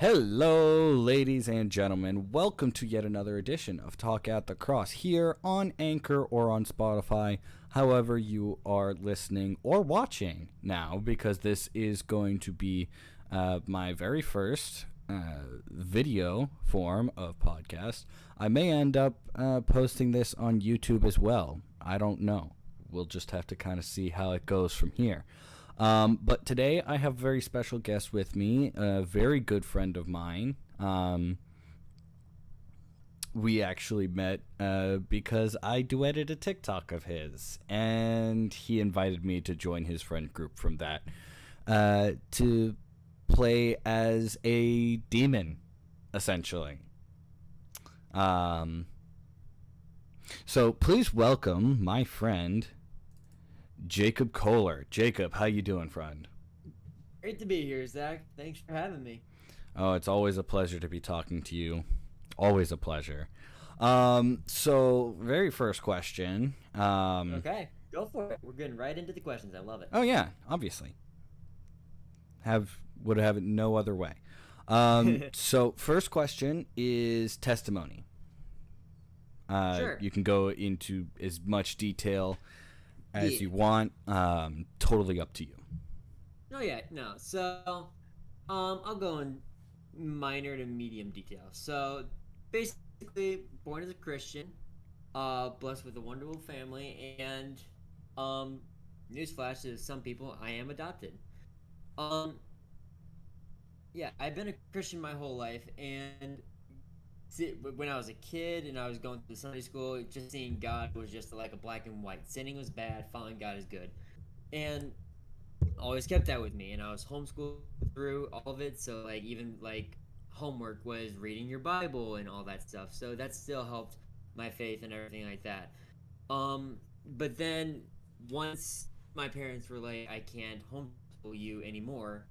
Hello, ladies and gentlemen. Welcome to yet another edition of Talk at the Cross here on Anchor or on Spotify, however you are listening or watching now, because this is going to be my very first video form of podcast. I may end up posting this on YouTube as well. I don't know. We'll just have to kind of see how it goes from here. But today I have a very special guest with me, a very good friend of mine. We actually met because I duetted a TikTok of his, and he invited me to join his friend group from that to play as a demon, essentially. So please welcome my friend Jacob Kohler. Jacob, how you doing, friend? Great to be here, Zach. Thanks for having me. Oh, it's always a pleasure to be talking to you. Always a pleasure. So very first question. Okay, go for it. We're getting right into the questions. I love it. Oh yeah, obviously. Would have it no other way. So first question is testimony. Sure. You can go into as much detail as you want. Totally up to you. No. So, I'll go in minor to medium detail. So, basically, born as a Christian, blessed with a wonderful family, and newsflash to some people, I am adopted. Um, yeah, I've been a Christian my whole life, and when I was a kid and I was going to Sunday school, just seeing God was just like a black and white. Sinning was bad, following God is good. And always kept that with me. And I was homeschooled through all of it. So, like, even like homework was reading your Bible and all that stuff. So that still helped my faith and everything like that. But then once my parents were like, I can't homeschool you anymore,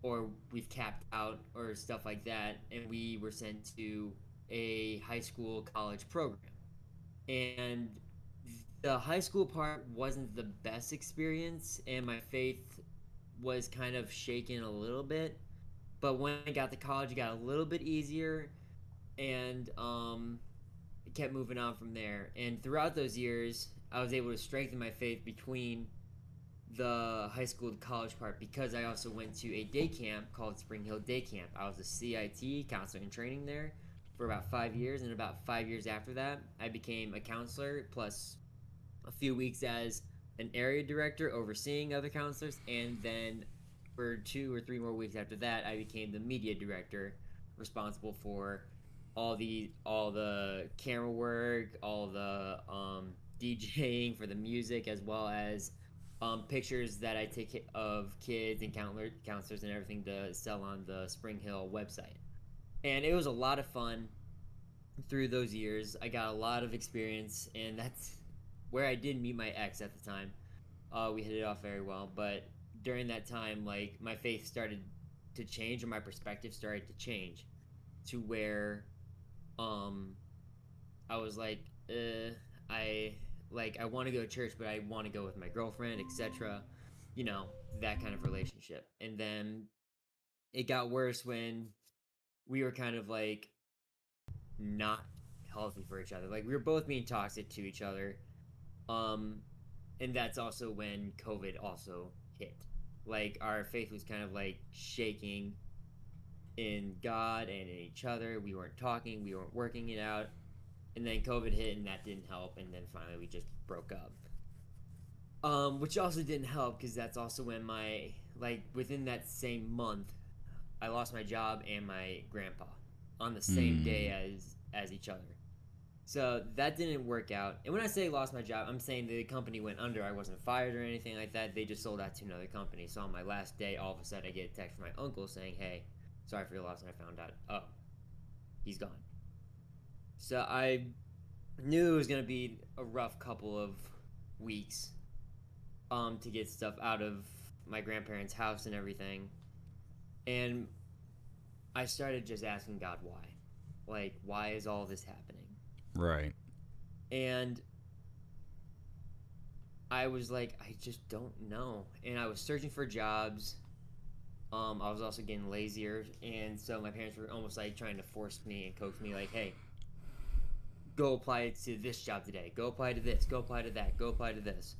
or we've capped out or stuff like that, and we were sent to a high school college program. And the high school part wasn't the best experience, and my faith was kind of shaken a little bit. But when I got to college, it got a little bit easier, and it kept moving on from there. And throughout those years, I was able to strengthen my faith between the high school to college part because I also went to a day camp called Spring Hill Day Camp. I was a CIT, counselor in training there, for about 5 years, and about 5 years after that, I became a counselor plus a few weeks as an area director overseeing other counselors, and then for 2 or 3 more weeks after that, I became the media director, responsible for all the camera work, all the DJing for the music, as well as pictures that I take of kids and counselors and everything to sell on the Spring Hill website. And it was a lot of fun through those years. I got a lot of experience, and that's where I did meet my ex at the time. We hit it off very well, but during that time, like, my faith started to change, or my perspective started to change, to where um I was like, I want to go to church, but I want to go with my girlfriend, etc. You know, that kind of relationship. And then it got worse when we were kind of like not healthy for each other. Like, we were both being toxic to each other. Um, and that's also when COVID also hit. Like, our faith was kind of like shaking in God and in each other. We weren't talking, we weren't working it out. And then COVID hit, and that didn't help. And then finally, we just broke up. Which also didn't help because that's also when within that same month, I lost my job and my grandpa on the same day Hmm. as each other. So that didn't work out. And when I say lost my job, I'm saying the company went under. I wasn't fired or anything like that. They just sold out to another company. So on my last day, all of a sudden, I get a text from my uncle saying, "Hey, sorry for your loss." And I found out, oh, he's gone. So I knew it was gonna be a rough couple of weeks to get stuff out of my grandparents' house and everything. And I started just asking God why. Like, why is all this happening? Right. And I was like, I just don't know. And I was searching for jobs, I was also getting lazier, and so my parents were almost like trying to force me and coax me, like, "Hey, go apply to this job today. Go apply to this. Go apply to that. Go apply to this."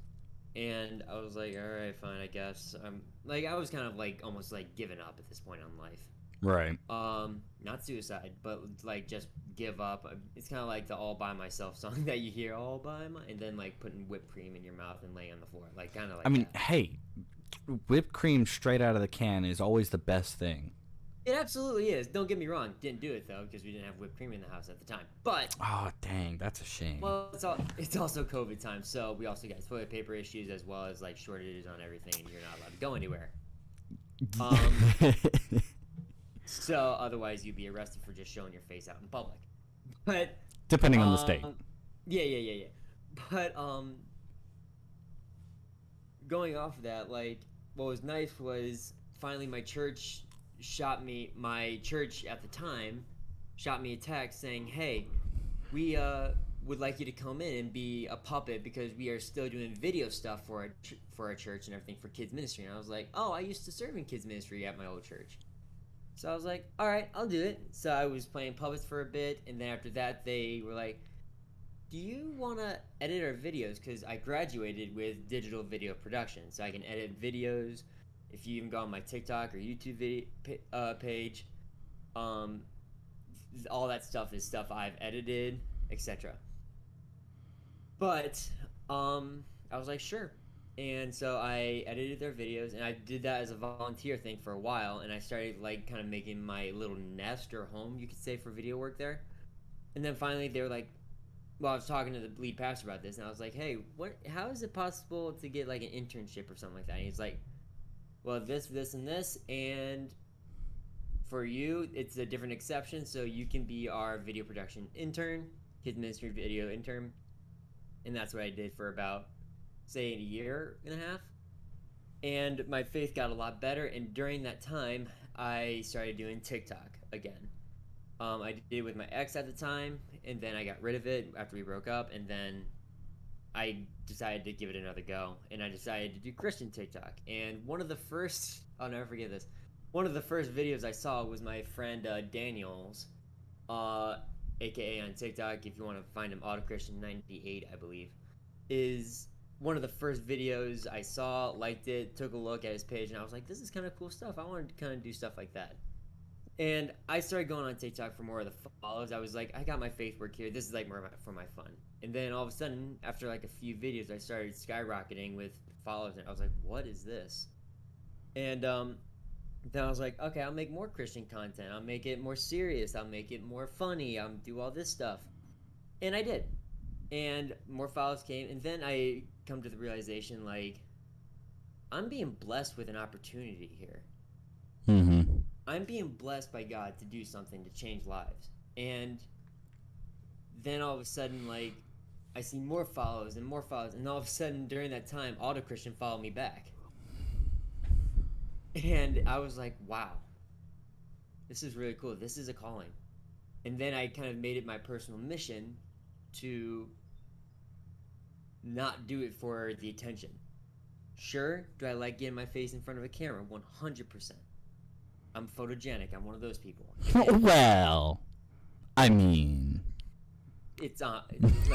And I was like, "All right, fine, I guess." Like, I was kind of like almost like giving up at this point in life. Right. Not suicide, but like just give up. It's kind of like the "All by Myself" song that you hear, "all by my," and then like putting whipped cream in your mouth and laying on the floor, like kind of I like mean, that. hey, whipped cream straight out of the can is always the best thing. It absolutely is. Don't get me wrong. Didn't do it though because we didn't have whipped cream in the house at the time. But Oh, dang, that's a shame. well, it's also COVID time, so we also got toilet paper issues as well as like shortages on everything, and you're not allowed to go anywhere. Um, so otherwise you'd be arrested for just showing your face out in public. But Depending on the state. yeah. But going off of that, like what was nice was finally my church at the time shot me a text saying, "Hey, we would like you to come in and be a puppet because we are still doing video stuff for our church and everything for kids ministry." And I was like, "Oh, I used to serve in kids ministry at my old church." So I was like, "All right, I'll do it." So I was playing puppets for a bit, and then after that they were like, "Do you want to edit our videos? Because I graduated with digital video production, so I can edit videos. If you even go on my TikTok or YouTube page, um, all that stuff is stuff I've edited, etc." But I was like, "Sure." And so I edited their videos, and I did that as a volunteer thing for a while, and I started like kind of making my little nest or home, you could say, for video work there. And then finally they were like, well, I was talking to the lead pastor about this, and I was like, "Hey, how is it possible to get like an internship or something like that?" And he's like, "Well, this, and this, and for you, it's a different exception, so you can be our video production intern, kids ministry video intern." And that's what I did for about, say, a year and a half. And my faith got a lot better, and during that time, I started doing TikTok again. I did it with my ex at the time, and then I got rid of it after we broke up, and then I decided to give it another go, and I decided to do Christian TikTok. And one of the first, I'll never forget this, one of the first videos I saw was my friend Daniel's, uh, aka on TikTok, if you want to find him, AutoChristian98, I believe, is one of the first videos I saw, liked it, took a look at his page, and I was like, "This is kind of cool stuff. I wanted to kind of do stuff like that." And I started going on TikTok for more of the follows. I was like, I got my faith work here. This is like more for my fun. And then all of a sudden, after like a few videos, I started skyrocketing with followers, and I was like, "What is this?" And then I was like, "Okay, I'll make more Christian content. I'll make it more serious. I'll make it more funny. I'll do all this stuff." And I did. And more followers came, and then I come to the realization, like, I'm being blessed with an opportunity here. Mm-hmm. I'm being blessed by God to do something to change lives. And then all of a sudden, like, I see more follows, and all of a sudden during that time, Auto Christian followed me back. And I was like, "Wow, this is really cool. This is a calling." And then I kind of made it my personal mission to not do it for the attention. Sure, do I like getting my face in front of a camera? 100%. I'm photogenic. I'm one of those people. Well, I mean, It's let's be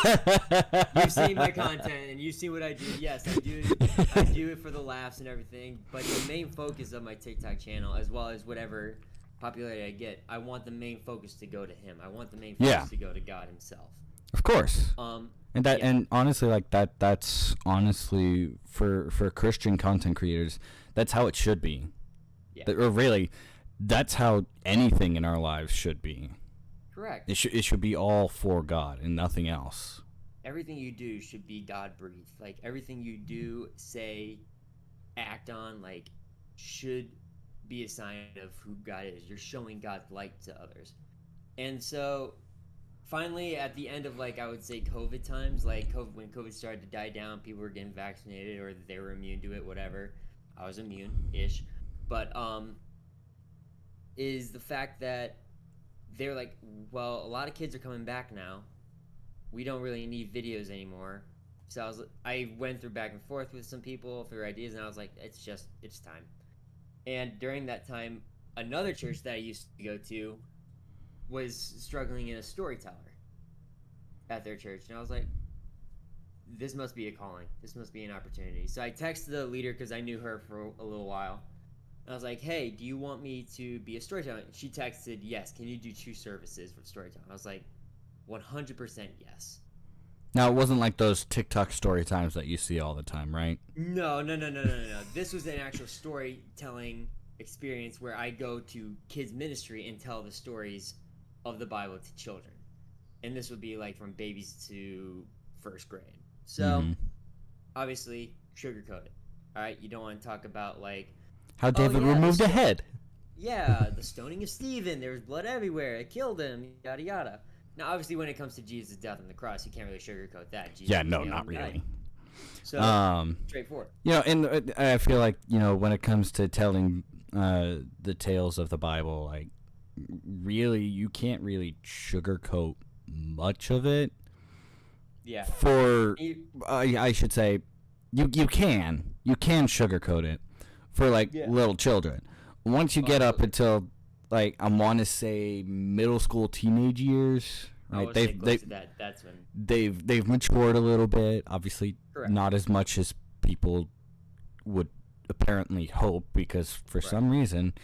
honest. You've seen my content and you've seen what I do. Yes, I do. I do it for the laughs and everything. But the main focus of my TikTok channel, as well as whatever popularity I get, I want the main focus to go to him. I want the main focus to go to God Himself. Of course. And that, yeah. and honestly, like that's honestly for Christian content creators, that's how it should be. Yeah. Or really, that's how anything in our lives should be. Correct. It should be all for God and nothing else. Everything you do should be God breathed. Like everything you do, say, act on, like, should be a sign of who God is. You're showing God's light to others. And so finally at the end of, like, I would say COVID times, like when COVID started to die down, people were getting vaccinated or they were immune to it, whatever. I was immune-ish. But is the fact that they're like, well, a lot of kids are coming back now. We don't really need videos anymore. So I went through back and forth with some people for ideas, and I was like, it's time. And during that time, another church that I used to go to was struggling in a storyteller at their church. And I was like, this must be a calling. This must be an opportunity. So I texted the leader because I knew her for a little while. And I was like, hey, do you want me to be a storyteller? She texted, yes. Can you do 2 services for storytelling? I was like, 100% yes. Now, it wasn't like those TikTok story times that you see all the time, right? No, no, no, no, no, no, no. This was an actual storytelling experience where I go to kids ministry and tell the stories of the Bible to children. And this would be like from babies to first grade. So Mm-hmm. obviously sugarcoat it. All right, you don't want to talk about like, How oh David yeah, removed a head. the stoning of Stephen. There was blood everywhere. It killed him. Yada yada. Now, obviously, when it comes to Jesus' death on the cross, you can't really sugarcoat that. Jesus Yeah, was no, nailed not and died. really. So Um, straightforward. and I feel like when it comes to telling the tales of the Bible, like really, you can't really sugarcoat much of it. Yeah. For You- I should say, you can sugarcoat it for like yeah. little children. Once you Oh, get up absolutely. until like I want to say middle school, teenage years, I right? will say They've close they to that. That's when. they've matured a little bit. Obviously, Correct. not as much as people would apparently hope, because for Right. some reason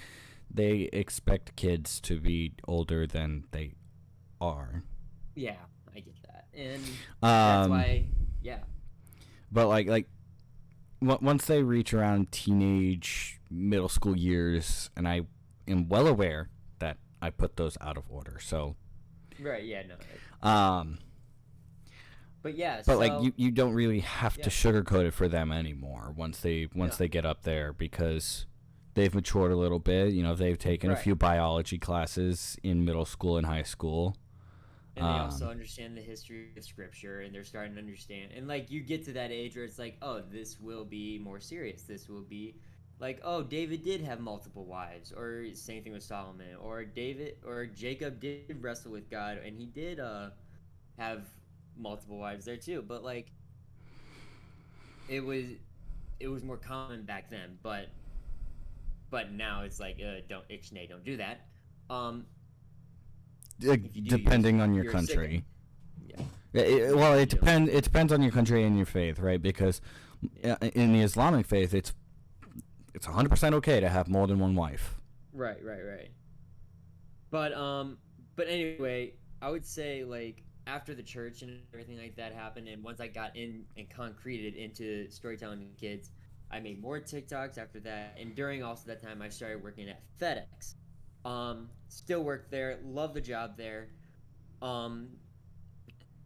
they expect kids to be older than they are. Yeah, I get that, and that's Um, why. Yeah. but like once they reach around teenage, middle school years, and I am well aware that I put those out of order. So, Right. Yeah. No. um, But yeah. but like So you don't really have to yeah. sugarcoat it for them anymore once No. they get up there, because they've matured a little bit. They've taken a Right. few biology classes in middle school and high school. And they also Um, understand the history of scripture, and they're starting to understand. And like you get to that age where it's like, oh, this will be more serious. This will be like, oh, David did have multiple wives, or same thing with Solomon, or David or Jacob did wrestle with God, and he did have multiple wives there too. But like it was it was more common back then, but now it's like don't ixnay, don't do that. Um, if you do, depending on your you're a sicko. country. Yeah, Well, you it don't. depends. It depends on your country and your faith, right? Because Yeah. in the Islamic faith, it's 100% okay to have more than one wife. Right, right, right. But but anyway, I would say like after the church and everything like that happened, and once I got in and concreted into storytelling to kids, I made more TikToks after that. And during also that time, I started working at FedEx. Still work there, love the job there. Um,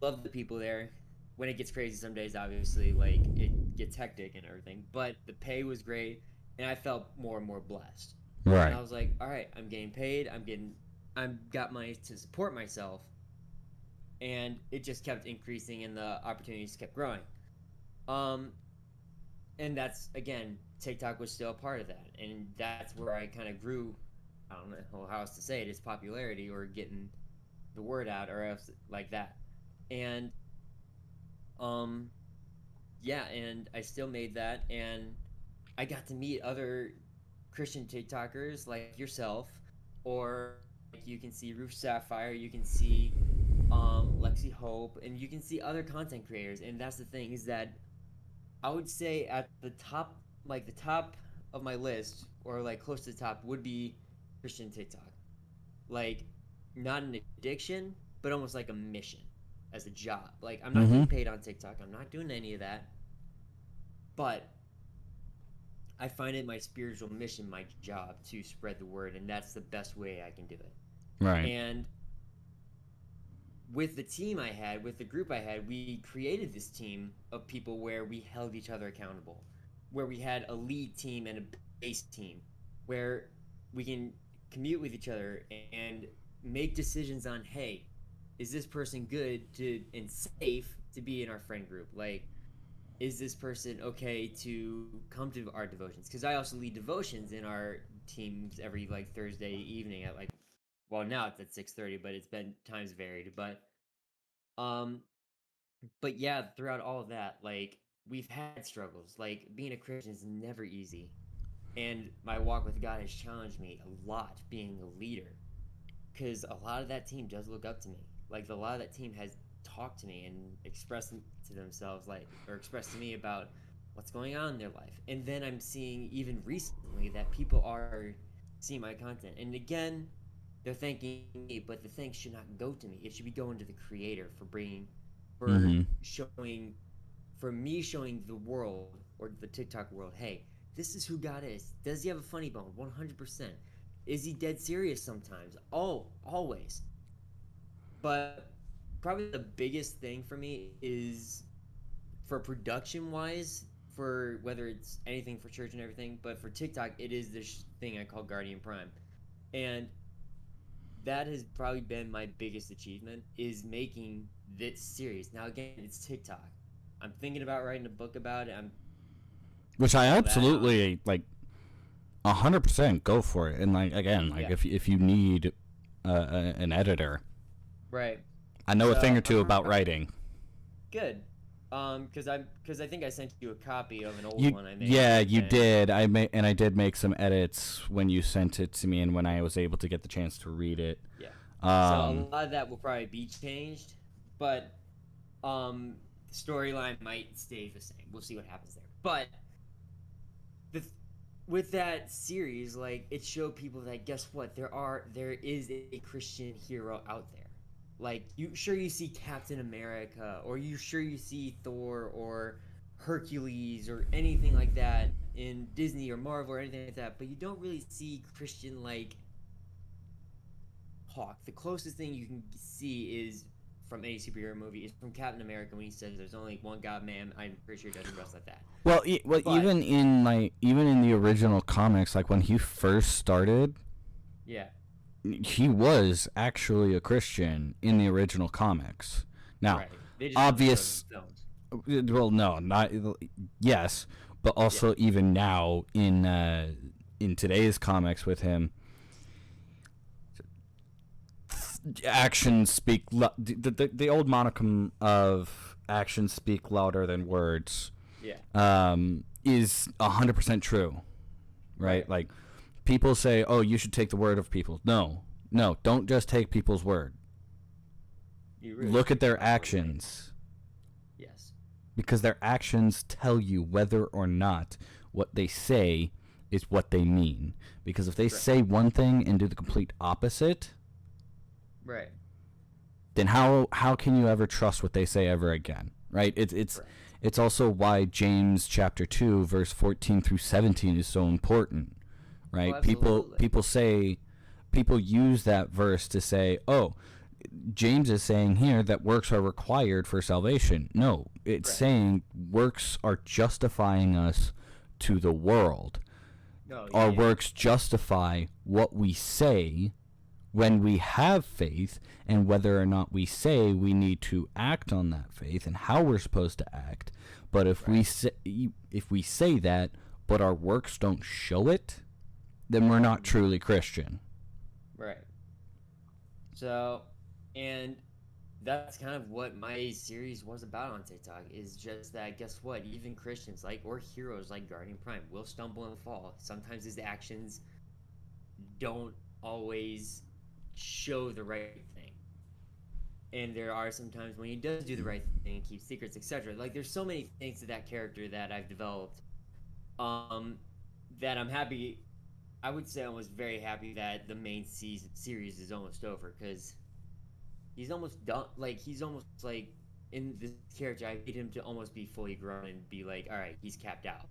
love the people there. When it gets crazy some days, obviously, like it gets hectic and everything. But the pay was great, and I felt more and more blessed. And Right. I was like, all right, I'm getting paid. I'm got money to support myself, and it just kept increasing, and the opportunities kept growing. Um, and that's again, TikTok was still a part of that, and that's where I kind of grew. I don't know how else to say it. Is popularity or getting the word out, or else like that. And um, yeah, and I still made that, and I got to meet other Christian TikTokers like yourself, or like you can see Roof Sapphire, you can see Lexi Hope, and you can see other content creators. And that's the thing is that I would say at the top, like the top of my list, or like close to the top, would be Christian TikTok. Like not an addiction, but almost like a mission as a job. Like I'm not Mm-hmm. getting paid on TikTok. I'm not doing any of that, but I find it my spiritual mission, my job to spread the word, and that's the best way I can do it. Right. And with the team I had, with the group I had, we created this team of people where we held each other accountable, where we had a lead team and a base team, where we can commute with each other and make decisions on, hey, is this person good to and safe to be in our friend group? Like, is this person okay to come to our devotions? Because I also lead devotions in our teams every like Thursday evening at like, well, now it's at 6:30, but it's been times varied. Um but yeah, throughout all of that, like we've had struggles. Like being a Christian is never easy. And my walk with God has challenged me a lot being a leader, because a lot of that team does look up to me. Like a lot of that team has talked to me and expressed to themselves, like, or expressed to me about what's going on in their life. And then I'm seeing even recently that people are seeing my content. And again, they're thanking me, but the thanks should not go to me. It should be going to the creator for bringing, for Mm-hmm. showing, for me showing the world or the TikTok world, hey, this is who God is. Does he have a funny bone? 100%. Is he dead serious sometimes? Oh, always. But probably the biggest thing for me is for production wise, for whether it's anything for church and everything, but for TikTok, it is this thing I call Guardian Prime. And that has probably been my biggest achievement, is making this series. Now again, it's TikTok. I'm thinking about writing a book about it. I'm Which I all that. absolutely like 100% go for it. And like again, like Yeah. if you need an editor, Right. I know a thing or So two about writing. good. Because I think I sent you a copy of an old You one I made. yeah, Back you then. did. I did make some edits when you sent it to me and when I was able to get the chance to read it. Yeah. So a Um lot of that will probably be changed, but the storyline might stay the same. We'll see what happens there. But the with that series, like, it showed people that, guess what, there is a Christian hero out there. Like, you see Captain America, or you see Thor or Hercules or anything like that in Disney or Marvel or anything like that, but you don't really see Christian, like, Hawk. The closest thing you can see is from any superhero movie is from Captain America, when he says there's only one God man. I'm pretty sure he doesn't dress like that. well, But even in the original comics, like when he first started, yeah, he was actually a Christian in the original comics. Now, right. They just don't show it in obvious. the films. Well, no, not yes, but Yeah, also even now in today's comics with him, actions speak. The old monicum of actions speak louder than words yeah, is 100% true, right? right. Like people say, "Oh, you should take the word of people." No, no, don't just take people's word. You really Look should at take their God's word, right? actions Yes, because their actions tell you whether or not what they say is what they mean. Because if they right, say one thing and do the complete opposite, right, then how can you ever trust what they say ever again? Right? correct. It's also why James chapter 2 verse 14 through 17 is so important, Oh, right? absolutely. People use that verse to say, "Oh, James is saying here that works are required for salvation." No, it's Right. saying works are justifying us to the world. Oh, yeah, Our yeah. works justify what we say when we have faith, and whether or not we say we need to act on that faith and how we're supposed to act. But Right, if we say that but our works don't show it, then we're not hmm, truly Christian. right. So, and that's kind of what my series was about on TikTok. Is just that, guess what? Even Christians, like, or heroes like Guardian Prime, will stumble and fall. Sometimes his actions don't always show the right thing. And there are some times when he does do the right thing and keep secrets, etc. Like, there's so many things to that character that I've developed, um, that I'm happy. I would say I was very happy that the main series is almost over, because he's almost done. Like, he's almost like, in this character, I need him to almost be fully grown and be like, all right, he's capped out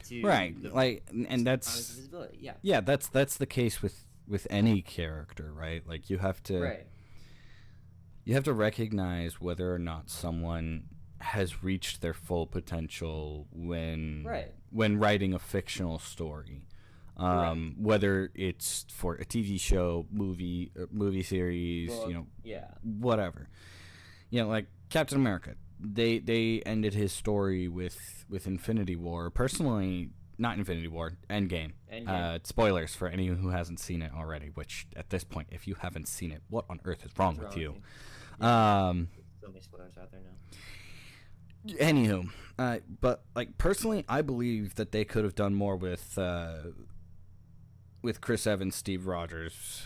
to Right. the Like and promise of that's his ability. Yeah, yeah, that's the case with any character, right? Like right, you have to recognize whether or not someone has reached their full potential right, when writing a fictional story. correct. Whether it's for a TV show, movie series, Book, yeah, whatever. Like Captain America. They ended his story with Infinity War. Personally, not Infinity War, Endgame. Endgame. Spoilers for anyone who hasn't seen it already. Which at this point, if you haven't seen it, what on earth is wrong What's with wrong with you? you? Yeah, Um, so many spoilers out there now. Anywho, but like personally, I believe that they could have done more with Chris Evans, Steve Rogers.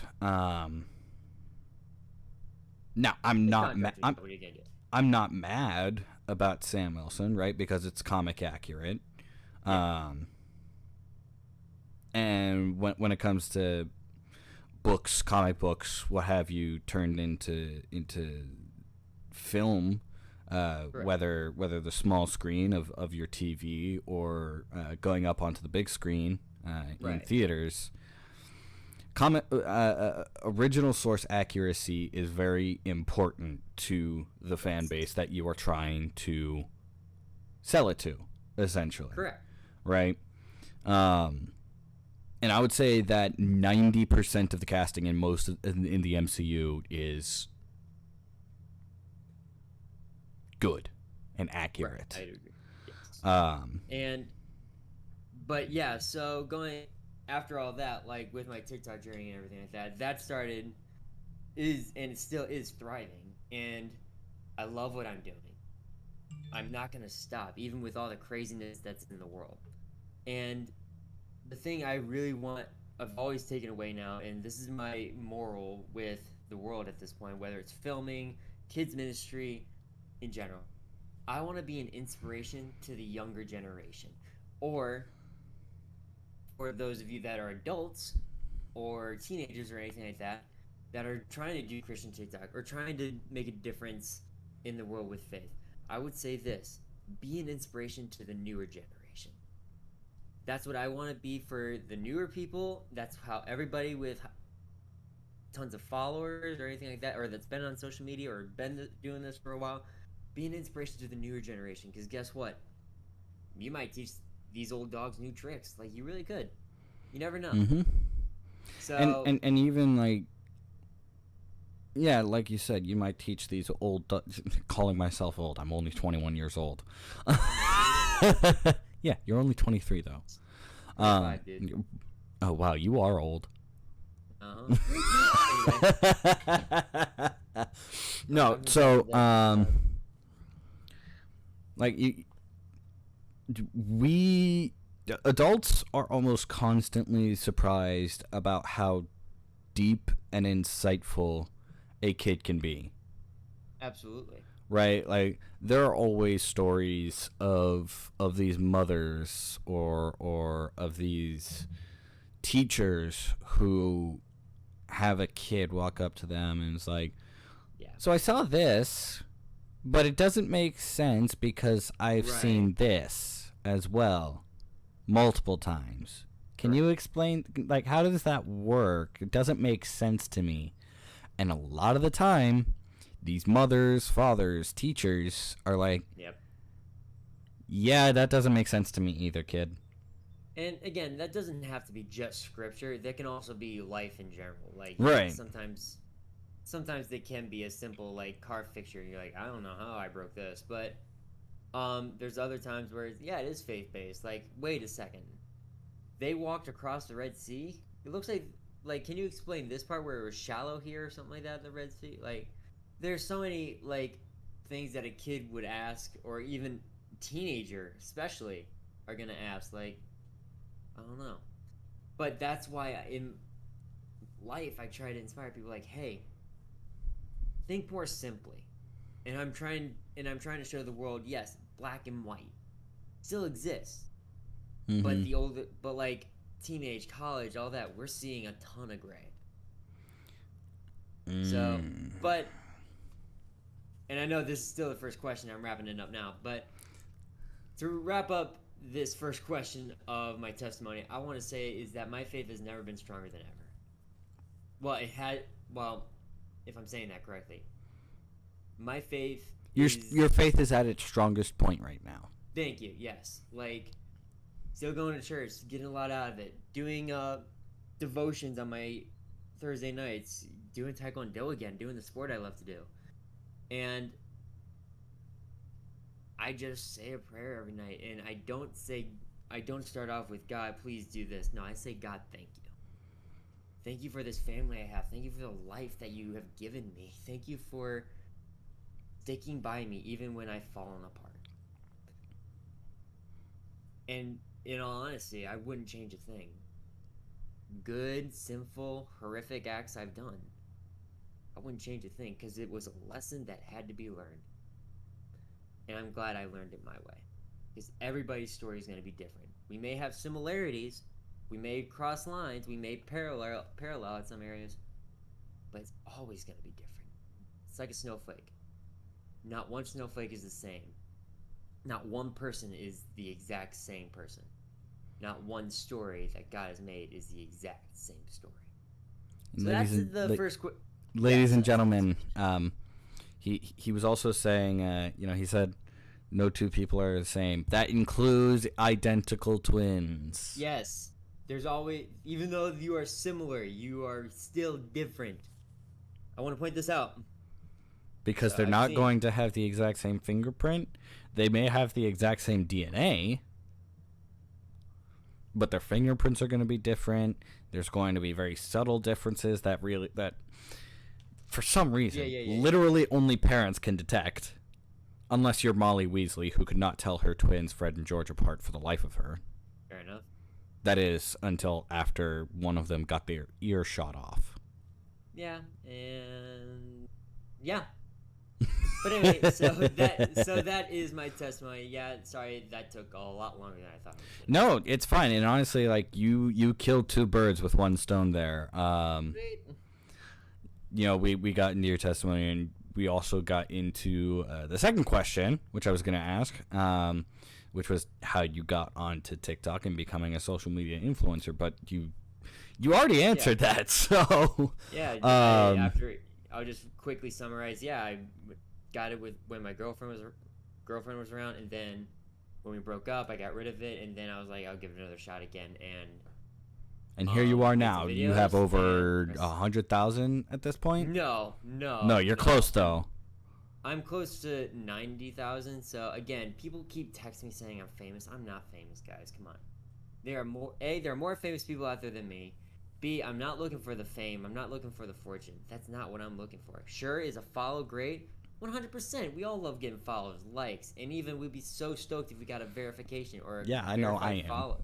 Now I'm His not contract is what are you gonna do? I'm not mad about Sam Wilson, right? Because it's comic accurate. Yeah, Um, and when it comes to books, comic books, what have you, turned into film, correct. whether the small screen of your TV or going up onto the big screen in Right. theaters. Original source accuracy is very important to the fan Yes. base that you are trying to sell it to, essentially, Correct. right? And I would say that 90% of the casting in the MCU is good and Right. accurate. I agree. Yes. Um, And but yeah, so going after all that, like with my TikTok journey and everything like that, that started is and it still is thriving, and I love what I'm doing. I'm not gonna stop, even with all the craziness that's in the world. And the thing I really want, I've always taken away now, and this is my moral with the world at this point, whether it's filming, kids ministry, in general. I want to be an inspiration to the younger generation, or for those of you that are adults or teenagers or anything like that that are trying to do Christian TikTok or trying to make a difference in the world with faith. I would say this: be an inspiration to the newer generation. That's what I want to be for the newer people. That's how everybody with tons of followers or anything like that, or that's been on social media or been doing this for a while, be an inspiration to the newer generation. Because guess what? You might teach these old dogs new tricks. Like, you really could. You never know. mm-hmm. So, And even like, yeah, like you said, you might teach these calling myself old. I'm only 21 years old. Yeah, you're only 23 though. 25, dude. Oh wow, you are old. Anyway, No, I'm just so saying like we adults are almost constantly surprised about how deep and insightful a kid can be. absolutely. Right? Like there are always stories of these mothers or of these teachers who have a kid walk up to them and it's like, Yeah. so I saw this, but it doesn't make sense because I've Right. seen this as well multiple times. Can you explain, like, how does that work? It doesn't make sense to me. And a lot of the time, these mothers, fathers, teachers are like, Yep. yeah, that doesn't make sense to me either, kid. And again, that doesn't have to be just scripture. That can also be life in general. Like, Right. sometimes they can be a simple like car fixture. You're like, I don't know how I broke this, but there's other times where yeah, it is faith based. Like, wait a second, they walked across the Red Sea. It looks like can you explain this part where it was shallow here or something like that in the Red Sea? Like, there's so many like things that a kid would ask, or even teenager especially are gonna ask. Like, I don't know, but that's why in life I try to inspire people. Like, hey, think more simply. And I'm trying to show the world, yes, black and white still exists, but but like teenage, college, all that, we're seeing a ton of gray. So, but and I know this is still the first question. I'm wrapping it up now, but to wrap up this first question of my testimony, I want to say is that my faith has never been stronger than ever. Well, it had. Well, if I'm saying that correctly, my faith Your faith is at its strongest point right now. Thank you. Yes, like still going to church, getting a lot out of it, doing devotions on my Thursday nights, doing taekwondo again, doing the sport I love to do, and I just say a prayer every night, and I don't start off with God, please do this. No, I say God, thank you. Thank you for this family I have. Thank you for the life that you have given me. Thank you for sticking by me even when I've fallen apart. And in all honesty, I wouldn't change a thing. Good, sinful, horrific acts I've done, I wouldn't change a thing because it was a lesson that had to be learned. And I'm glad I learned it my way. Because everybody's story is going to be different. We may have similarities, we may cross lines, we may parallel at some areas, but it's always going to be different. It's like a snowflake. Not one snowflake is the same. Not one person is the exact same person. Not one story that God has made is the exact same story. So that's the first. Ladies and gentlemen, he was also saying, he said, no two people are the same. That includes identical twins. Yes, there's always, even though you are similar, you are still different. I want to point this out. Because they're not going to have the exact same fingerprint. They may have the exact same DNA, but their fingerprints are going to be different. There's going to be very subtle differences that for some reason, literally only parents can detect. Unless you're Molly Weasley, who could not tell her twins Fred and George apart for the life of her. Fair enough. That is until after one of them got their ear shot off. Yeah, and yeah. But anyway, so that is my testimony. Yeah, sorry, that took a lot longer than I thought it would. No, it's fine. And honestly, like you killed two birds with one stone there. We got into your testimony, and we also got into the second question, which I was going to ask, which was how you got onto TikTok and becoming a social media influencer. But you already answered that, so yeah. I'll just quickly summarize. Yeah, I got it with when my girlfriend was around, and then when we broke up, I got rid of it, and then I was like, I'll give it another shot again, and here you are now. You have over 100,000 at this point. No, you're close though. I'm close to 90,000. So again, people keep texting me saying I'm famous. I'm not famous, guys. Come on. There are more famous people out there than me. B, I'm not looking for the fame. I'm not looking for the fortune. That's not what I'm looking for. Sure, is a follow great? 100%. We all love getting follows, likes, and even we'd be so stoked if we got a verification or I know I am. Follow.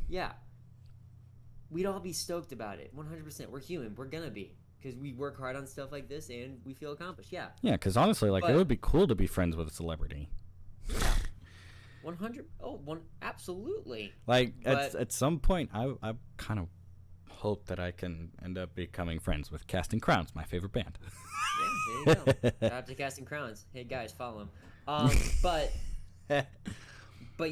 Yeah. We'd all be stoked about it. 100%. We're human. We're gonna be. Because we work hard on stuff like this and we feel accomplished. Yeah. Yeah, because honestly, it would be cool to be friends with a celebrity. Yeah. 100. Absolutely. At some point, I kind of hope that I can end up becoming friends with Casting Crowns, my favorite band. Yeah, there you go. Shout out to Casting Crowns. Hey guys, follow him. But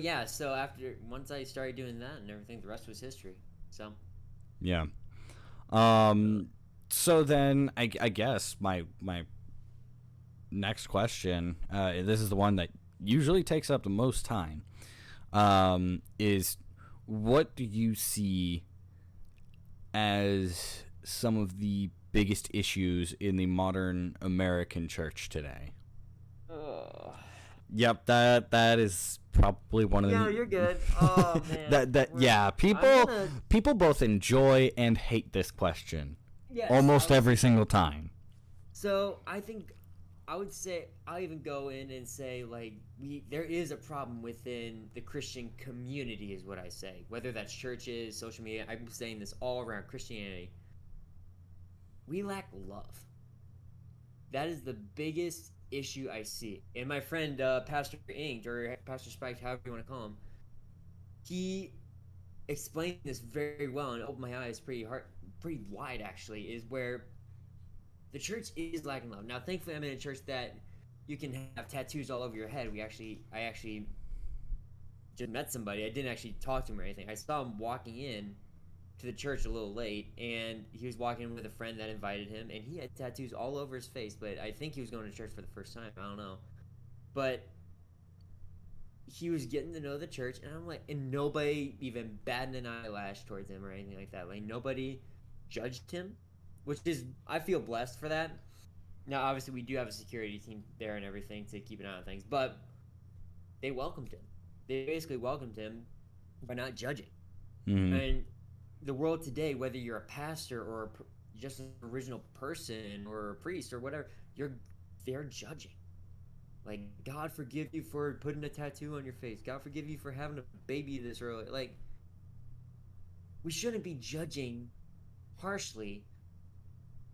yeah. So once I started doing that and everything, the rest was history. So. Yeah. So then I guess my next question, this is the one that usually takes up the most time, is what do you see as some of the biggest issues in the modern American church today? Yep, that is probably one of the. No, you're good. Oh man. People both enjoy and hate this question. Yes, almost every single time. So I think I would say I'll even go in and say there is a problem within the Christian community is what I say. Whether that's churches, social media, I'm saying this all around Christianity. We lack love. That is the biggest issue I see. And my friend Pastor Inked or Pastor Spiked, however you want to call him, he explained this very well and opened my eyes pretty wide actually, is where the church is lacking love. Now thankfully I'm in a church that you can have tattoos all over your head. I actually just met somebody. I didn't actually talk to him or anything. I saw him walking in to the church a little late, and he was walking in with a friend that invited him, and he had tattoos all over his face, but I think he was going to church for the first time. I don't know. But he was getting to know the church, and I'm like, and nobody even batted an eyelash towards him or anything like that. Like, nobody judged him, which is, I feel blessed for that. Now, obviously, we do have a security team there and everything to keep an eye on things, but they welcomed him. They basically welcomed him by not judging. Mm-hmm. And the world today, whether you're a pastor or just an original person or a priest or whatever, they're judging. Like, God forgive you for putting a tattoo on your face. God forgive you for having a baby this early. Like, we shouldn't be judging harshly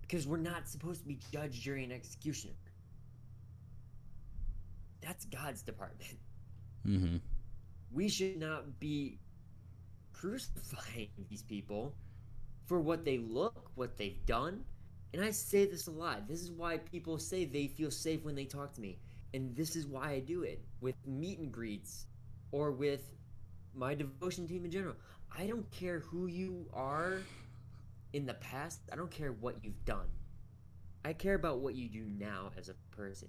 because we're not supposed to be judged during an execution. That's God's department. Mm-hmm. We should not be crucifying these people for what they look, what they've done. And I say this a lot. This is why people say they feel safe when they talk to me. And this is why I do it with meet and greets or with my devotion team in general. I don't care who you are in the past. I don't care what you've done. I care about what you do now as a person.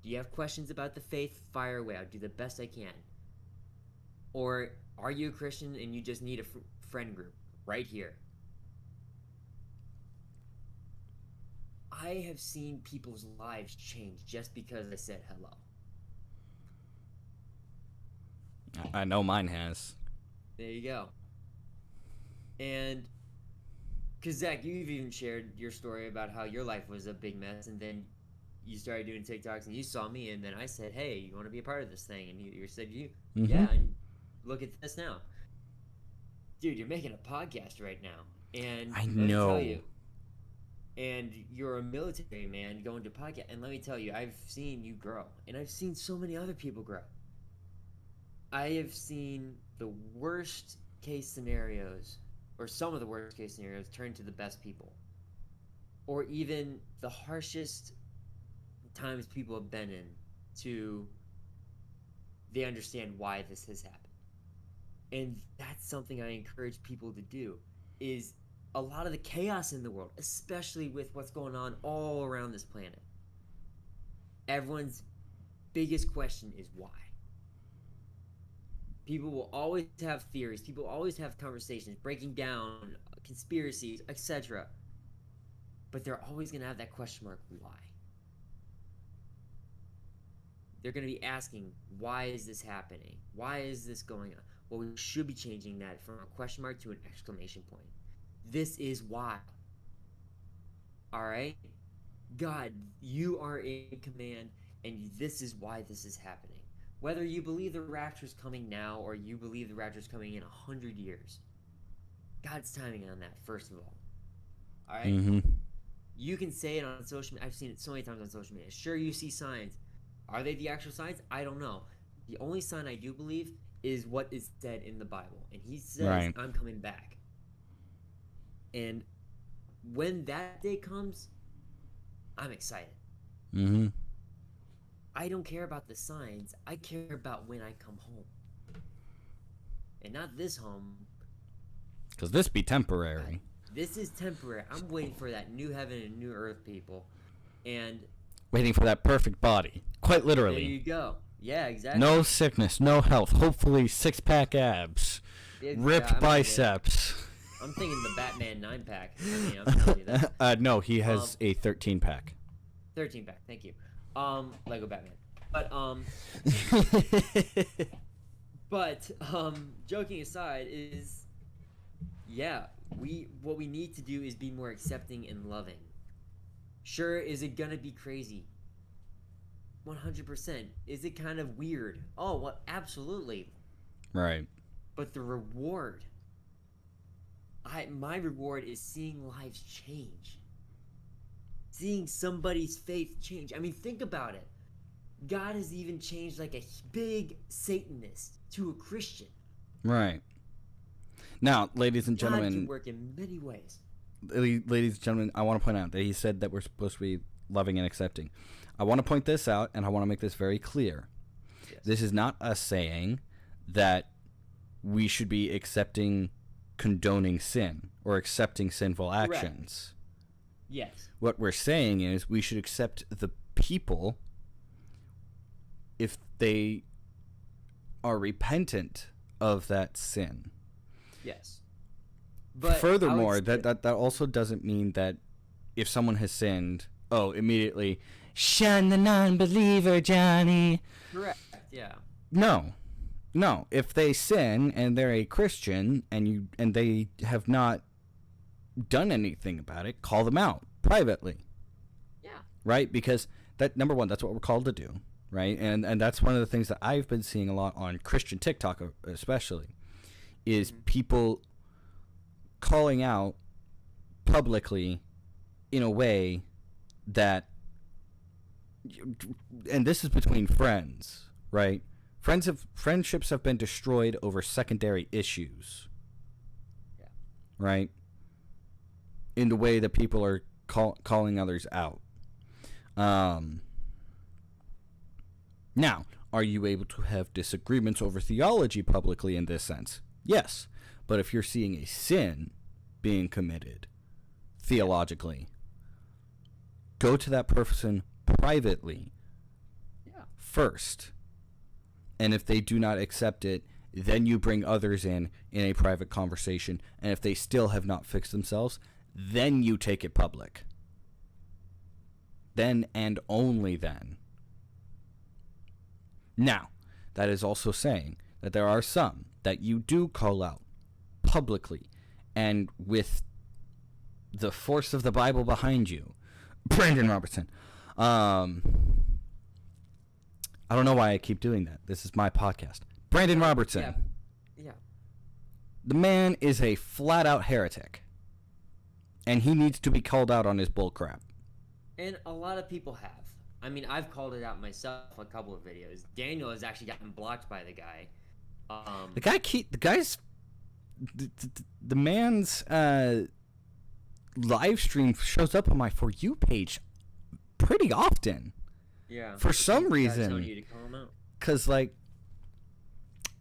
Do you have questions about the faith? Fire away. I'll do the best I can. Or are you a Christian and you just need a friend group right here? I have seen people's lives change just because I said hello. I know mine has. There you go. And because Zach, you've even shared your story about how your life was a big mess, and then you started doing TikToks, and you saw me, and then I said, "Hey, you want to be a part of this thing?" And you said, Mm-hmm. yeah." And look at this now, dude. You're making a podcast right now, and I let me know. tell you, and you're a military man going to podcast, and let me tell you, I've seen you grow, and I've seen so many other people grow. I have seen the worst case scenarios, or some of the worst case scenarios, turn to the best people. Or even the harshest times people have been in to they understand why this has happened. And that's something I encourage people to do, is a lot of the chaos in the world, especially with what's going on all around this planet. Everyone's biggest question is why. People will always have theories. People always have conversations, breaking down conspiracies, etc. But they're always going to have that question mark, why? They're going to be asking, why is this happening? Why is this going on? Well, we should be changing that from a question mark to an exclamation point. This is why. All right? God, you are in command, and this is why this is happening. Whether you believe the rapture is coming now or you believe the rapture is coming in 100 years, God's timing on that, first of all. All right? Mm-hmm. You can say it on social media. I've seen it so many times on social media. Sure, you see signs. Are they the actual signs? I don't know. The only sign I do believe is what is said in the Bible. And he says, right, I'm coming back. And when that day comes, I'm excited. Mm-hmm. I don't care about the signs. I care about when I come home. And not this home. Because this be temporary. This is temporary. I'm waiting for that new heaven and new earth, people. And waiting for that perfect body. Quite literally. There you go. Yeah, exactly. No sickness, no health. Hopefully six-pack abs. Ripped biceps. I'm thinking the Batman 9-pack. I mean, I'm telling you that. No, he has a 13-pack. 13-pack, thank you. Lego Batman. But joking aside is, yeah, what we need to do is be more accepting and loving. Sure, is it gonna be crazy? 100%. Is it kind of weird? Oh, well, absolutely. Right. But the reward, my reward is seeing lives change. Seeing somebody's faith change. I mean, think about it. God has even changed like a big Satanist to a Christian. Right. Now, ladies and gentlemen, God can work in many ways. Ladies and gentlemen, I want to point out that he said that we're supposed to be loving and accepting. I want to point this out, and I want to make this very clear. Yes. This is not us saying that we should be condoning sin or accepting sinful actions. Correct. Yes. What we're saying is we should accept the people if they are repentant of that sin. Yes. But furthermore, that also doesn't mean that if someone has sinned, immediately shun the non-believer, Johnny. Correct. Yeah. No. If they sin and they're a Christian and they have not done anything about it, call them out privately. Yeah. Right? Because that, number one, that's what we're called to do. right? And that's one of the things that I've been seeing a lot on Christian TikTok, especially, is people calling out publicly in a way that, and this is between friends, right? Friendships have been destroyed over secondary issues, Yeah. right? In the way that people are calling others out. Now, are you able to have disagreements over theology publicly in this sense? Yes. But if you're seeing a sin being committed theologically, go to that person privately first. And if they do not accept it, then you bring others in a private conversation. And if they still have not fixed themselves, then you take it public. Then and only then. Now, that is also saying that there are some that you do call out publicly and with the force of the Bible behind you. Brandon Robertson. I don't know why I keep doing that. This is my podcast. Brandon Robertson. Yeah. The man is a flat-out heretic. And he needs to be called out on his bullcrap. And a lot of people have. I mean, I've called it out myself a couple of videos. Daniel has actually gotten blocked by the guy. The man's live stream shows up on my For You page pretty often. Yeah. For some reason. Telling you to call him out. Because, like,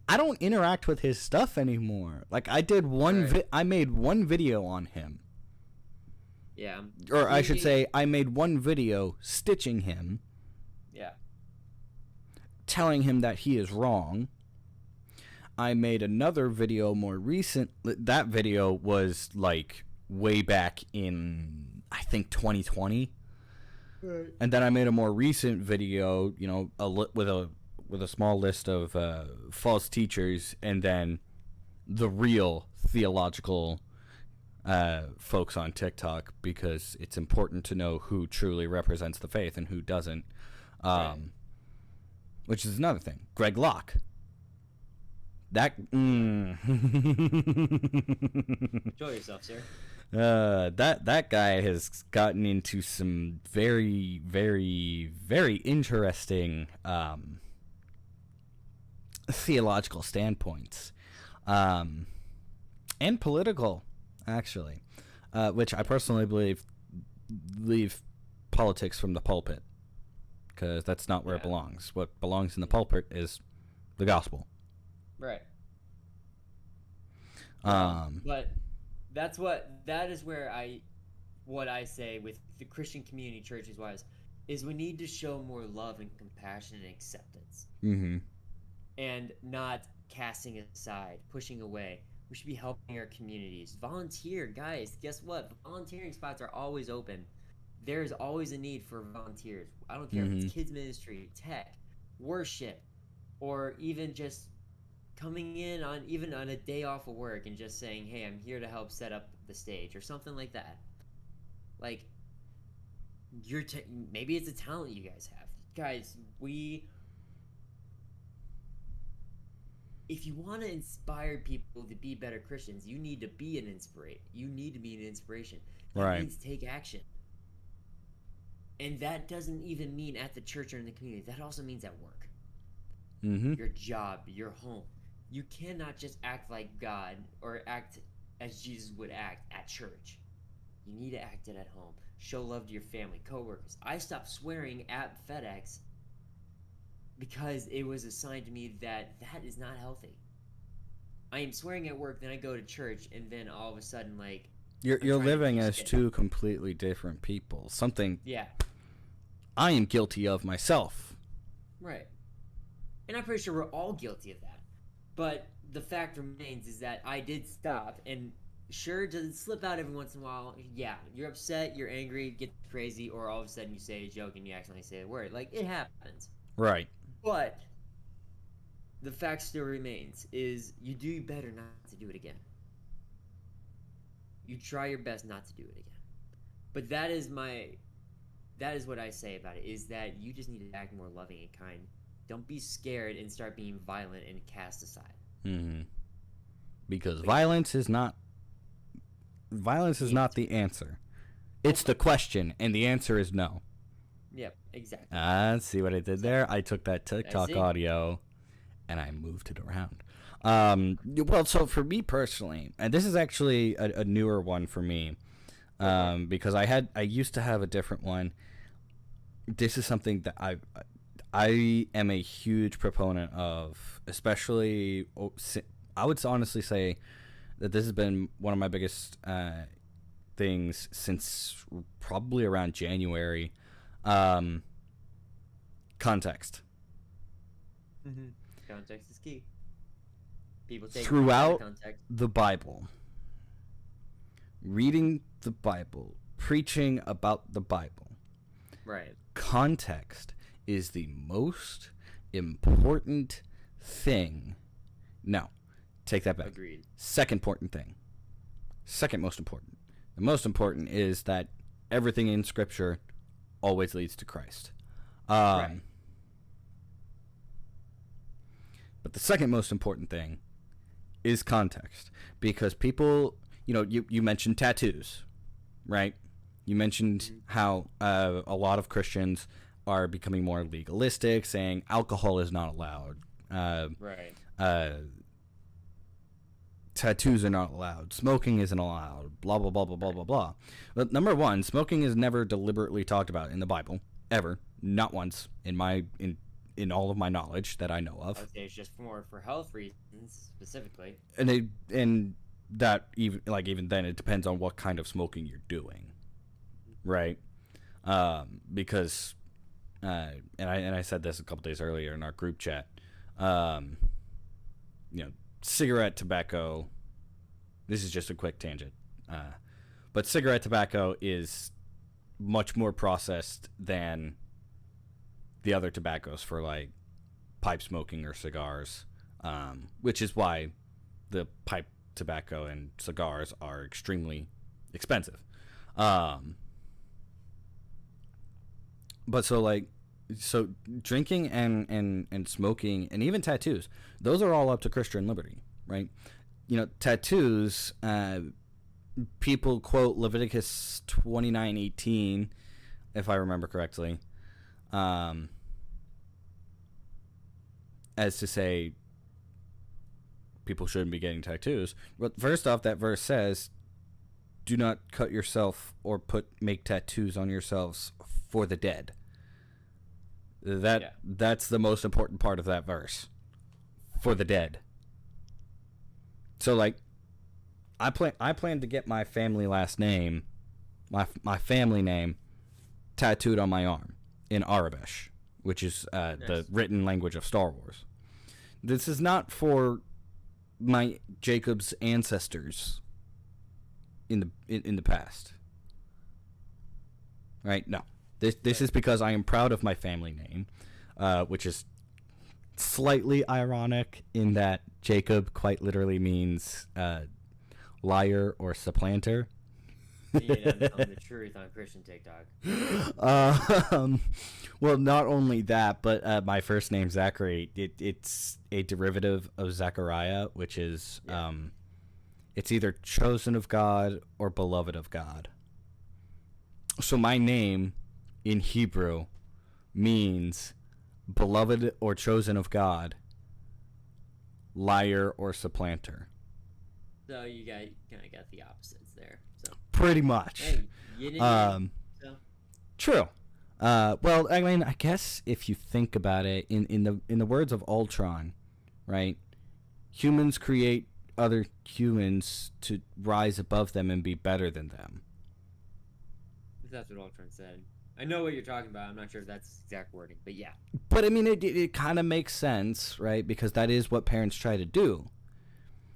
I don't interact with his stuff anymore. Like, I did I made one video on him. Yeah. Or I should say, I made one video stitching him. Yeah. Telling him that he is wrong. I made another video more recent. That video was, like, way back in, I think, 2020. Right. And then I made a more recent video, you know, with a small list of false teachers, and then the real theological folks on TikTok, because it's important to know who truly represents the faith and who doesn't. Right. Which is another thing. Greg Locke. That. Enjoy yourself, sir. That guy has gotten into some very, very, very interesting theological standpoints, and political, actually, which I personally believe leave politics from the pulpit, because that's not where it belongs. What belongs in the pulpit is the gospel. Right. But that is where what I say with the Christian community churches wise is we need to show more love and compassion and acceptance. Mm-hmm. And not casting aside, pushing away. We should be helping our communities. Volunteer, guys. Guess what? Volunteering spots are always open. There's always a need for volunteers. I don't care if it's kids ministry, tech, worship, or even just coming in on a day off of work and just saying, hey, I'm here to help set up the stage or something like that. Like, maybe it's a talent you guys have. Guys, if you want to inspire people to be better Christians, you need to be an inspiration. You need to be an inspiration. That means take action. And that doesn't even mean at the church or in the community. That also means at work. Mm-hmm. Your job, your home. You cannot just act like God or act as Jesus would act at church. You need to act it at home. Show love to your family, coworkers. I stopped swearing at FedEx because it was a sign to me that is not healthy. I am swearing at work, then I go to church, and then all of a sudden, like... You're living as two completely different people. Something I am guilty of myself. Right. And I'm pretty sure we're all guilty of that. But the fact remains is that I did stop, and sure, does it slip out every once in a while? Yeah, you're upset, you're angry, get crazy, or all of a sudden you say a joke and you accidentally say a word. Like, it happens. Right. But the fact still remains is you do better not to do it again. You try your best not to do it again. But that is that is what I say about it, is that you just need to act more loving and kind. Don't be scared and start being violent and cast aside. Mm-hmm. Because violence is not the answer. It's the question, and the answer is no. Yep, exactly. See what I did there? I took that TikTok audio and I moved it around. Well, so for me personally, and this is actually a newer one for me, because I used to have a different one. This is something that I am a huge proponent of, especially I would honestly say that this has been one of my biggest things since probably around January. Context. Mm-hmm. Context is key. People take throughout context. The Bible, reading the Bible, preaching about the Bible. Right. Context is the most important thing. No, take that back. Agreed. Second important thing. Second most important. The most important is that everything in Scripture always leads to Christ. Right. But the second most important thing is context, because people, you mentioned tattoos, right? You mentioned how a lot of Christians are becoming more legalistic, saying alcohol is not allowed. Right. Tattoos are not allowed. Smoking isn't allowed. Blah, blah, blah, blah, blah, blah, blah. But number one, smoking is never deliberately talked about in the Bible, ever. Not once in all of my knowledge that I know of. I would say it's just more for health reasons, specifically. And that even then, it depends on what kind of smoking you're doing, right? Because, and I said this a couple days earlier in our group chat. Cigarette tobacco. This is just a quick tangent, but cigarette tobacco is much more processed than the other tobaccos for like pipe smoking or cigars, which is why the pipe tobacco and cigars are extremely expensive. But so drinking and smoking and even tattoos, those are all up to Christian liberty, right? Tattoos, people quote Leviticus 29:18, if I remember correctly, as to say people shouldn't be getting tattoos. But first off, that verse says, do not cut yourself or make tattoos on yourselves for the dead. That's the most important part of that verse. For the dead. So I plan to get my family last name, my family name, tattooed on my arm in Arabic, which is nice. The written language of Star Wars. This is not for my Jacob's ancestors in the past. Right? No. This is because I am proud of my family name, which is slightly ironic in that Jacob quite literally means liar or supplanter. You know the truth on Christian TikTok. Well, not only that, but my first name Zachary, it's a derivative of Zechariah, which is it's either chosen of God or beloved of God. So my name in Hebrew means beloved or chosen of God, liar or supplanter. So you kind of got the opposites there. So pretty much. Hey, you didn't so. True. Well, I mean, I guess if you think about it, in the words of Ultron, right? Humans create other humans to rise above them and be better than them. That's what Ultron said. I know what you're talking about. I'm not sure if that's exact wording, but yeah. But I mean, it kind of makes sense, right? Because that is what parents try to do.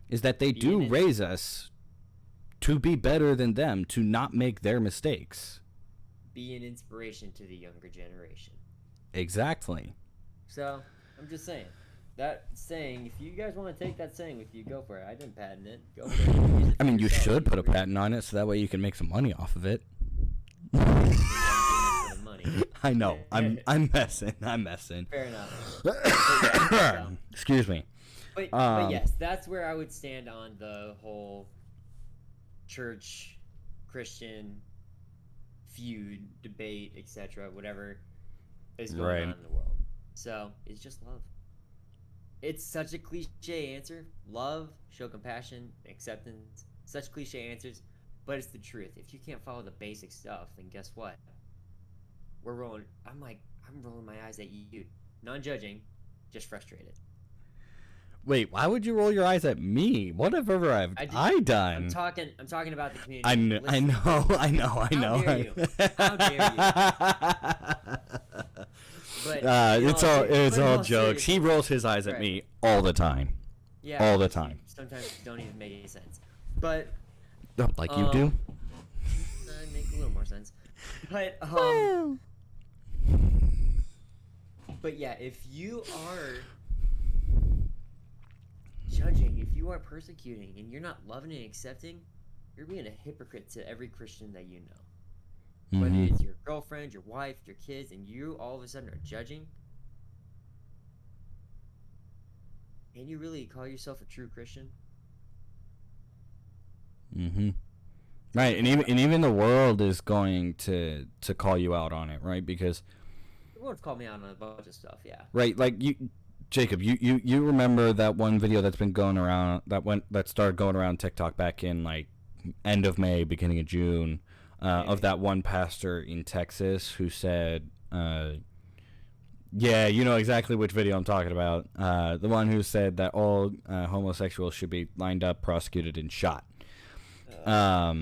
Is that they do raise us to be better than them, to not make their mistakes. Be an inspiration to the younger generation. Exactly. So, I'm just saying. That saying, if you guys want to take that saying with you, go for it. I didn't patent it. Go for it. I mean, you should put a patent on it so that way you can make some money off of it. Money. I know. I'm messing. I'm messing. Fair enough. But yeah, so. Excuse me. But yes, that's where I would stand on the whole church Christian feud, debate, etc. Whatever is going on in the world. So it's just love. It's such a cliche answer. Love, show compassion, acceptance. Such cliche answers, but it's the truth. If you can't follow the basic stuff, then guess what? I'm rolling my eyes at you. Non-judging, just frustrated. Wait, why would you roll your eyes at me? What have I done? I'm talking about the community. I know. How dare you? How dare you? But it's all jokes. He rolls his eyes at me all the time. Yeah, all the time. Sometimes don't even make any sense. But like you do. Make a little more sense. But but yeah, if you are judging, if you are persecuting, and you're not loving and accepting, you're being a hypocrite to every Christian that you know. Whether it's your girlfriend, your wife, your kids, and you all of a sudden are judging, can you really call yourself a true Christian? Right, and even the world is going to call you out on it, right? Because the world's called me out on a bunch of stuff, yeah. Right, like Jacob, you remember that one video that's been going around that started going around TikTok back in like end of May, beginning of June, of that one pastor in Texas who said, yeah, you know exactly which video I'm talking about. The one who said that all homosexuals should be lined up, prosecuted, and shot. I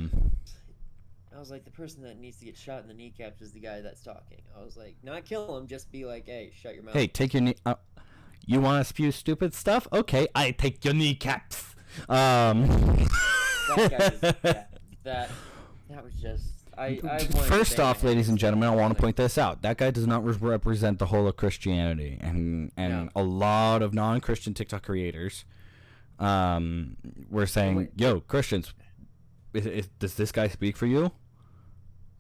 was like, the person that needs to get shot in the kneecaps is the guy that's talking. I was like, not kill him, just be like, hey, shut your mouth. Hey, take your knee. You want to spew stupid stuff? Okay, I take your kneecaps. That was just. First off, ladies and gentlemen, I want to point this out. That guy does not represent the whole of Christianity, and no. A lot of non-Christian TikTok creators were saying, "Yo, Christians, does this guy speak for you?"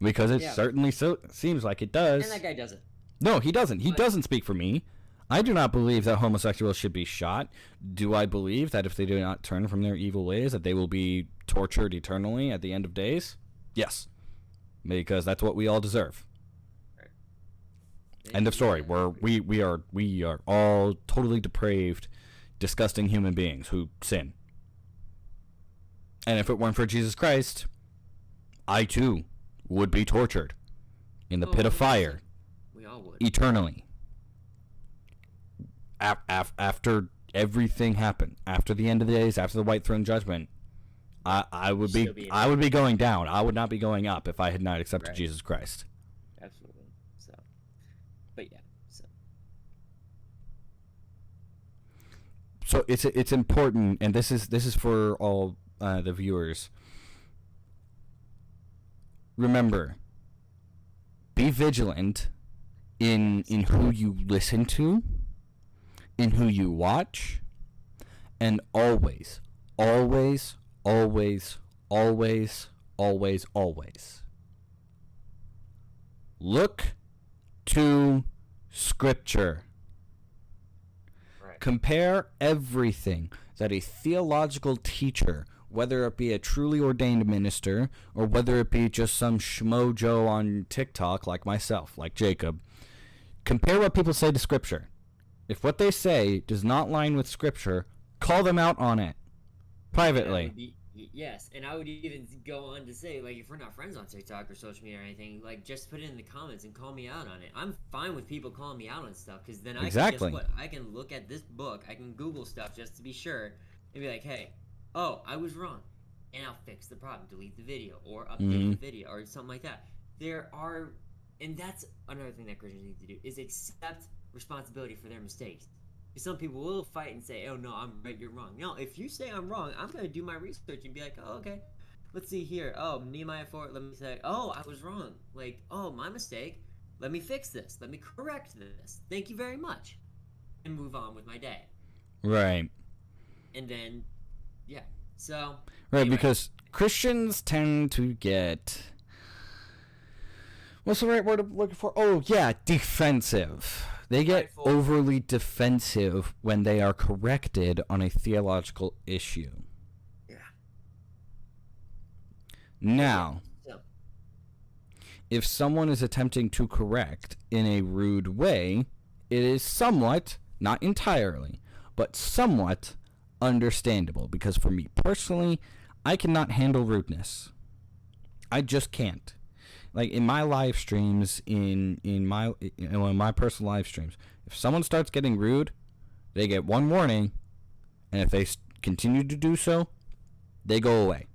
Because it certainly seems like it does. And that guy doesn't. No, he doesn't. He doesn't speak for me. I do not believe that homosexuals should be shot. Do I believe that if they do not turn from their evil ways, that they will be tortured eternally at the end of days? Yes. Because that's what we all deserve. Right. End of story. We are all totally depraved, disgusting human beings who sin. And if it weren't for Jesus Christ, I too would be tortured in the pit of fire. We all would. Eternally. After everything happened, after the end of the days, after the white throne judgment, I would be going down. I would not be going up if I had not accepted Jesus Christ. Absolutely. So, but yeah. So it's important, and this is for all the viewers. Remember, be vigilant in who you listen to, in who you watch, and always look to Scripture. Right. Compare everything that a theological teacher, whether it be a truly ordained minister or whether it be just some schmo Joe on TikTok like myself, like Jacob, compare what people say to Scripture. If what they say does not line with Scripture, call them out on it privately. Yes, and I would even go on to say, like, if we're not friends on TikTok or social media or anything, like, just put it in the comments and call me out on it. I'm fine with people calling me out on stuff, because then I can look at this book, I can Google stuff just to be sure, and be like, hey, I was wrong, and I'll fix the problem, delete the video, or update the video, or something like that. And that's another thing that Christians need to do, is accept responsibility for their mistakes. Some people will fight and say, oh, no, I'm right, you're wrong. No, if you say I'm wrong, I'm going to do my research and be like, oh, okay, let's see here. Oh, Nehemiah 4, let me say, oh, I was wrong. Like, oh, my mistake. Let me fix this. Let me correct this. Thank you very much. And move on with my day. Right. And then, yeah. So. Right, anyway. Because Christians tend to get, What's the right word I'm looking for? Oh, yeah, defensive. They get Prideful. overly defensive when they are corrected on a theological issue. Yeah. Now, So, if someone is attempting to correct in a rude way, it is somewhat, not entirely, but somewhat understandable. Because for me personally, I cannot handle rudeness. I just can't. Like in my live streams, in my personal live streams, if someone starts getting rude, they get one warning, and if they continue to do so, they go away.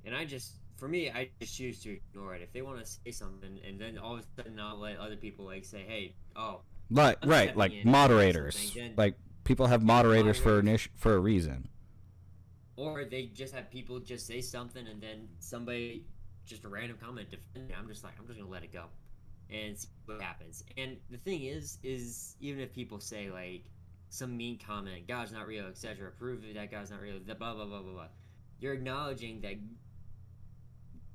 and I just choose to ignore it. If they want to say something, and then all of a sudden I'll let other people like say, "Hey, oh, But I'm right, stepping like in and saying moderators, something," then like people have Yeah, moderators moderators. for a reason. Or they just have people just say something, and then somebody just a random comment defend it. I'm just gonna let it go, and see what happens. And the thing is even if people say like some mean comment, God's not real, etc., prove that God's not real, blah blah blah blah blah, you're acknowledging that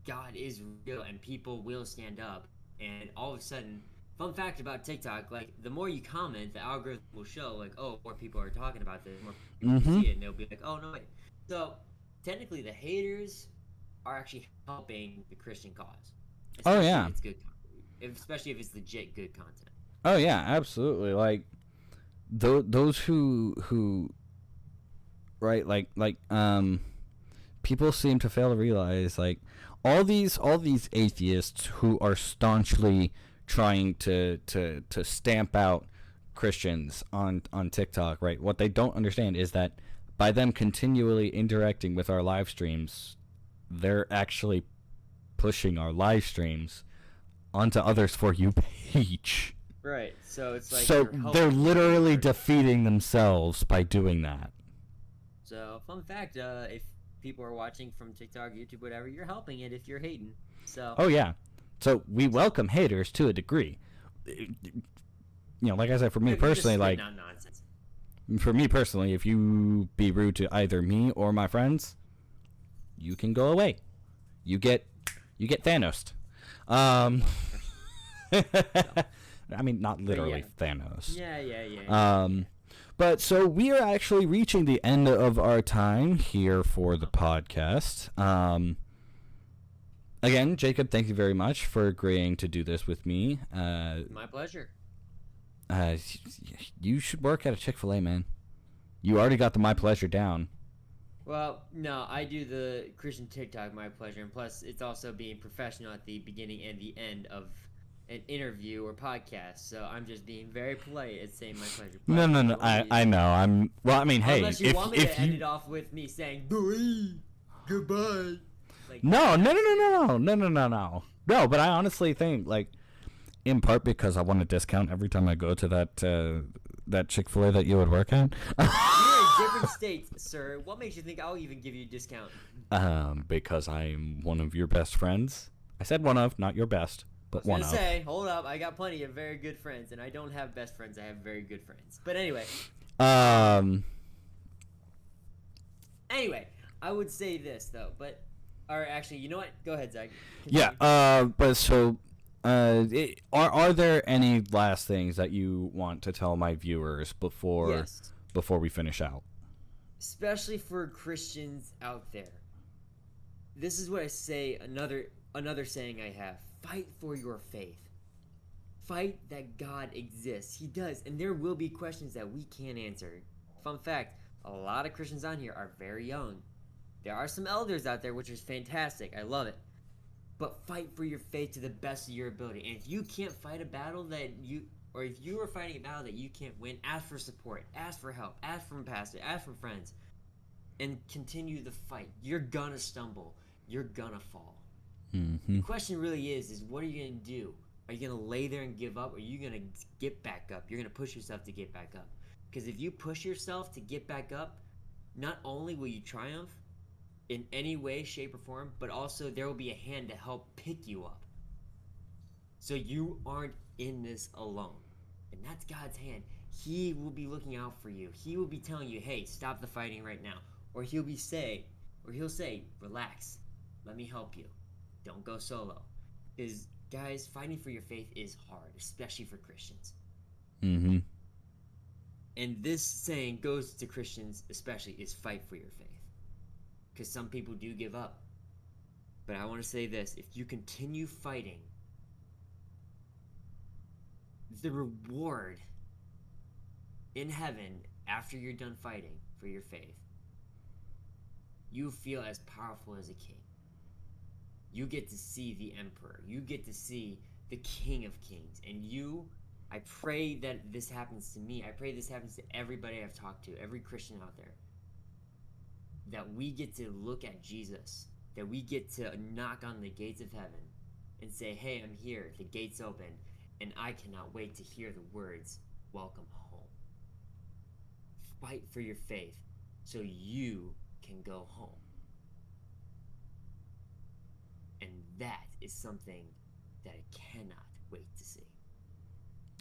God is real, and people will stand up. And all of a sudden, fun fact about TikTok, like the more you comment, the algorithm will show like, oh, more people are talking about this, more people Mm-hmm. see it, and they'll be like, oh no wait. So technically, the haters are actually helping the Christian cause, Oh especially yeah. if it's good, especially if it's legit good content. Oh yeah, absolutely. Like those who right people seem to fail to realize like all these atheists who are staunchly trying to stamp out Christians on TikTok, right? What they don't understand is that by them continually interacting with our live streams, they're actually pushing our live streams onto others for you page. Right. So it's like So you're helping they're the literally hater. defeating themselves by doing that. So fun fact, if people are watching from TikTok, YouTube, whatever, you're helping it if you're hating. So Oh yeah. So we welcome haters to a degree. Like I said, for me if you're just personally, spitting like out nonsense. for me personally, if you be rude to either me or my friends, you can go away. You get Thanos. Um, I mean, not literally Thanos. Yeah. But so we are actually reaching the end of our time here for the podcast. Again, Jacob, thank you very much for agreeing to do this with me. My pleasure. You should work at a Chick-fil-A, man. You already got the my pleasure down. Well, no, I do the Christian TikTok, my pleasure, and plus it's also being professional at the beginning and the end of an interview or podcast. So I'm just being very polite at saying my pleasure. No, But no, if no. you want me I to- know. I mean, hey, unless you want me if to end you it off with me saying "Bye, goodbye." Like, no, but I honestly think like in part because I want a discount every time I go to that Chick-fil-A that you would work at. You're in different states, sir. What makes you think I'll even give you a discount? Because I'm one of your best friends. I said one of, not your best, but I one was of. gonna say, hold up, I got plenty of very good friends, and I don't have best friends. I have very good friends. But anyway, I would say this though. But, or actually, you know what? Go ahead, Zach. Continue. Yeah. But so, are there any last things that you want to tell my viewers Yes, before we finish out? especially for Christians out there. This is what I say. Another saying I have: fight for your faith. Fight that God exists. He does, and there will be questions that we can't answer. Fun fact: a lot of Christians on here are very young. There are some elders out there, which is fantastic. I love it. But fight for your faith to the best of your ability. And if you can't fight a battle or if you are fighting a battle that you can't win, ask for support, ask for help, ask from pastor, ask from friends, and continue the fight. You're gonna stumble. You're gonna fall. Mm-hmm. The question really is what are you gonna do? Are you gonna lay there and give up, or are you gonna get back up? You're gonna push yourself to get back up. Because if you push yourself to get back up, not only will you triumph in any way, shape, or form, but also there will be a hand to help pick you up. So you aren't in this alone. And that's God's hand. He will be looking out for you. He will be telling you, hey, stop the fighting right now. Or he'll say, relax, let me help you. Don't go solo. Because guys, fighting for your faith is hard, especially for Christians. Mm-hmm. And this saying goes to Christians, especially, is fight for your faith. Because some people do give up. But I want to say this: if you continue fighting, the reward in heaven after you're done fighting for your faith, you feel as powerful as a king. You get to see the emperor. You get to see the King of Kings. And I pray that this happens to me. I pray this happens to everybody I've talked to, every Christian out there. That we get to look at Jesus. That we get to knock on the gates of heaven and say, hey, I'm here. The gate's open. And I cannot wait to hear the words, welcome home. Fight for your faith so you can go home. And that is something that I cannot wait to see.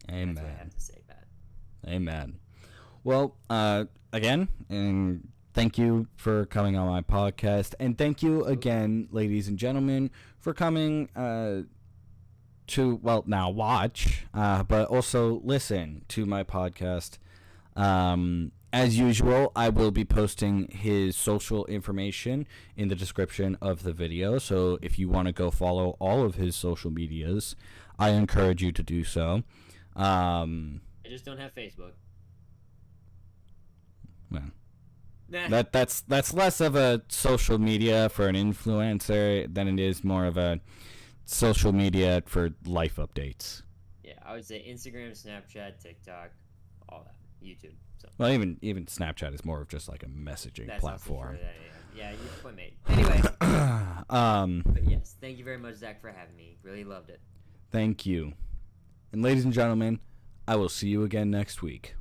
Amen. That's what I have to say, Pat. Amen. Well, again, and thank you for coming on my podcast. And thank you again, ladies and gentlemen, for coming to, well, now watch, but also listen to my podcast. As usual, I will be posting his social information in the description of the video. So if you want to go follow all of his social medias, I encourage you to do so. I just don't have Facebook. Well, Nah. that's less of a social media for an influencer than it is more of a social media for life updates. Yeah, I would say Instagram, Snapchat, TikTok, all that, YouTube. So Well, even Snapchat is more of just like a messaging that's platform. Also true. Yeah, your point made. Anyway, but yes, thank you very much, Zach, for having me. Really loved it. Thank you. And ladies and gentlemen, I will see you again next week.